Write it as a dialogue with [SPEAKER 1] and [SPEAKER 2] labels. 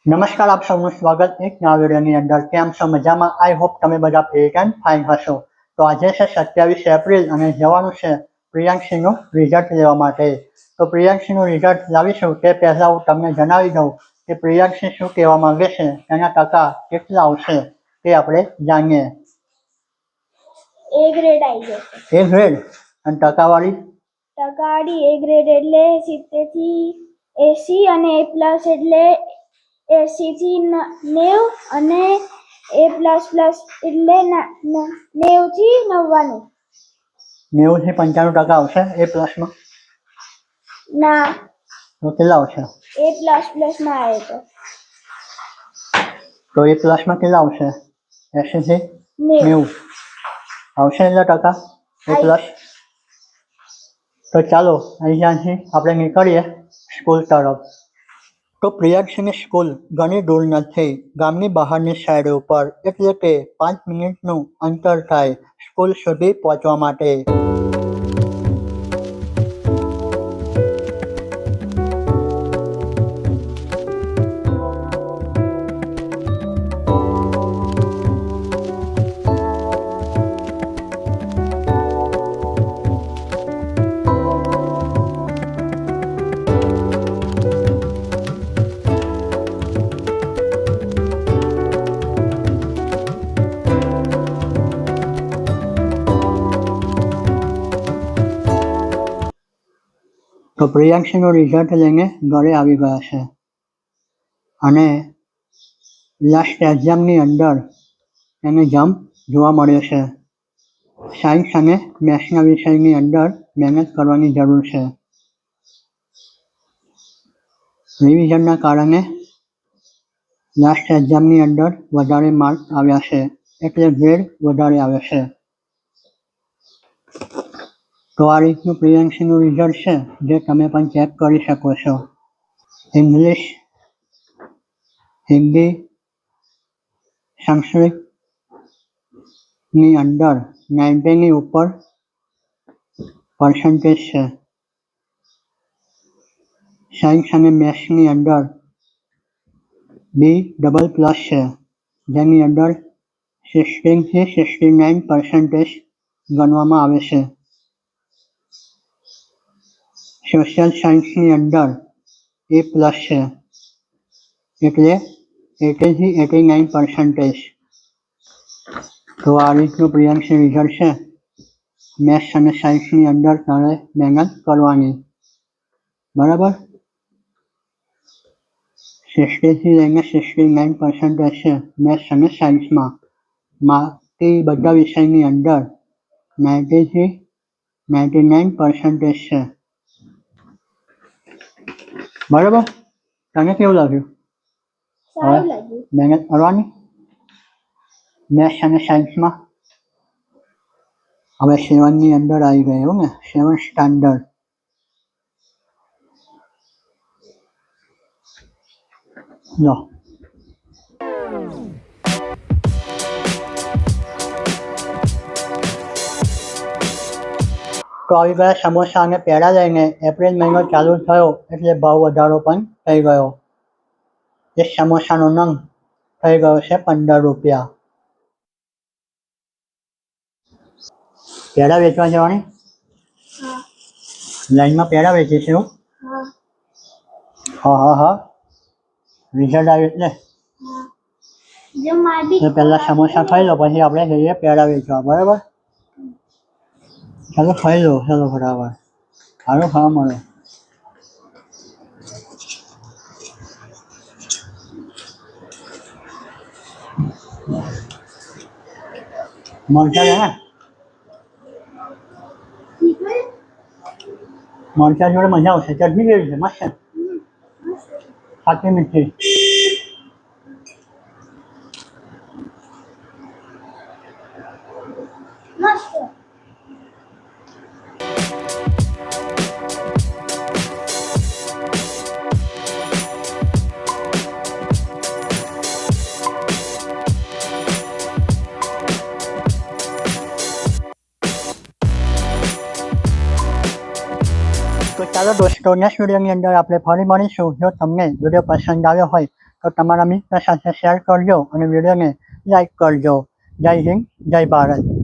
[SPEAKER 1] નમસ્કાર, આપ સૌનું સ્વાગત એક નવા વિડીયોની અંદર. કેમ છો? મજામાં? આઈ હોપ તમે બધા ફિટ એન્ડ ફાઇન હશો. તો આજે છે 27 એપ્રિલ અને જવાનું છે પ્રિયાંશીનું રિઝલ્ટ લેવા માટે. તો પ્રિયાંશીનું રિઝલ્ટ લાવીશું તે પહેલાં હું તમને જણાવી દઉં કે પ્રિયાંશી શું કહેવા માંગે છે, તેના ટકા કેટલા આવશે તે આપણે જાણીએ.
[SPEAKER 2] એ ગ્રેડ આવી જશે.
[SPEAKER 1] એ ગ્રેડ અને ટકાવાળી
[SPEAKER 2] એ ગ્રેડ એટલે 70 થી 80 અને એ પ્લસ એટલે 80 થી 90 અને એ પ્લસ પ્લસ એટલે 90 થી 99.
[SPEAKER 1] 90 થી 95% આવશે એ પ્લસમાં.
[SPEAKER 2] ના,
[SPEAKER 1] તો કેટલા આવશે?
[SPEAKER 2] એ પ્લસ પ્લસ માં આવે
[SPEAKER 1] તો એ પ્લસમાં કેટલા આવશે? 80 થી 90 આવશે એટલા ટકા એ પ્લસ. તો ચાલો અહીંયાથી આપણે નીકળીએ સ્કૂલ તરફ. તો પ્રિયાંશીની સ્કૂલ ઘણી દૂર નથી, ગામની બહારની સાઈડ ઉપર, એટલે કે 5 મિનિટનું અંતર થાય સ્કૂલ સુધી પહોંચવા માટે. તો પ્રિયાંશીનું રિઝલ્ટ લઈને ઘરે આવી ગયા છે અને લાસ્ટ એક્ઝામની અંદર એને જમ્પ જોવા મળ્યો છે. સાયન્સ અને મેથ્સના વિષયની અંદર મહેનત કરવાની જરૂર છે. રિવિઝનના કારણે લાસ્ટ એક્ઝામની અંદર વધારે માર્ક આવ્યા છે, એટલે ગ્રેડ વધારે આવે છે. તો આ રીતનું પ્રિયાંશીનું રિઝલ્ટ છે, જે તમે પણ ચેક કરી શકો છો. ઇંગ્લિશ, હિન્દી, સંસ્કૃતની અંદર 90ની ઉપર પર્સન્ટેજ છે. સાયન્સ અને મેથ્સની અંદર B++ છે, જેની અંદર 16 થી 69% ગણવામાં આવે છે. સોશિયલ સાયન્સની અંદર A+ છે, એટલે 80 થી 89%. તો આ રીતનું પ્રિયાંશી રિઝલ્ટ છે. મેથ્સ અને સાયન્સની અંદર તમારે મહેનત કરવાની, બરાબર. 60 થી લઈને 69% છે મેથ્સ અને સાયન્સમાં. બાકી બધા વિષયની અંદર 90 થી 99% છે, બરાબર. તને કેવું લાગ્યું?
[SPEAKER 2] સારું લાગ્યું.
[SPEAKER 1] મહેનત કરવાની મેથ્સ અને સાયન્સમાં. હવે 7ની અંદર આવી ગયું ને, 7 સ્ટાન્ડર્ડ. લો તો આવી ગયા સમોસા અને પેડા લઈને. એપ્રિલ મહિનો ચાલુ થયો એટલે ભાવ વધારો પણ થઈ ગયો. એક સમોસાનો નંગ થઈ ગયો છે 15 રૂપિયા. પેડા વેચવા જવાની?
[SPEAKER 2] હા.
[SPEAKER 1] લાઈનમાં પેડા વેચીશું?
[SPEAKER 2] હા.
[SPEAKER 1] હા. રિઝલ્ટ આવ્યું એટલે
[SPEAKER 2] જો મારી
[SPEAKER 1] તો પહેલા સમોસા ખાઈ લો, પછી આપણે જઈએ પેડા વેચવા, બરાબર. ચાલો ખાઈ લો, ચાલો બરાબર. સારું ખાવા મળે. મરચા છે ને, મરચા જોડે મજા આવશે. ચટણી કેવી છે? મસ્ત છે, ખાટી મીઠી.
[SPEAKER 2] મસ્ત.
[SPEAKER 1] તો ચાલો દોસ્તો, નેક્સ્ટ વિડીયોની અંદર આપણે ફરી મળીશું. જો તમને વિડીયો પસંદ આવ્યો હોય તો તમારા મિત્ર સાથે શેર કરજો અને વિડીયોને લાઈક કરજો. જય હિન્દ, જય ભારત.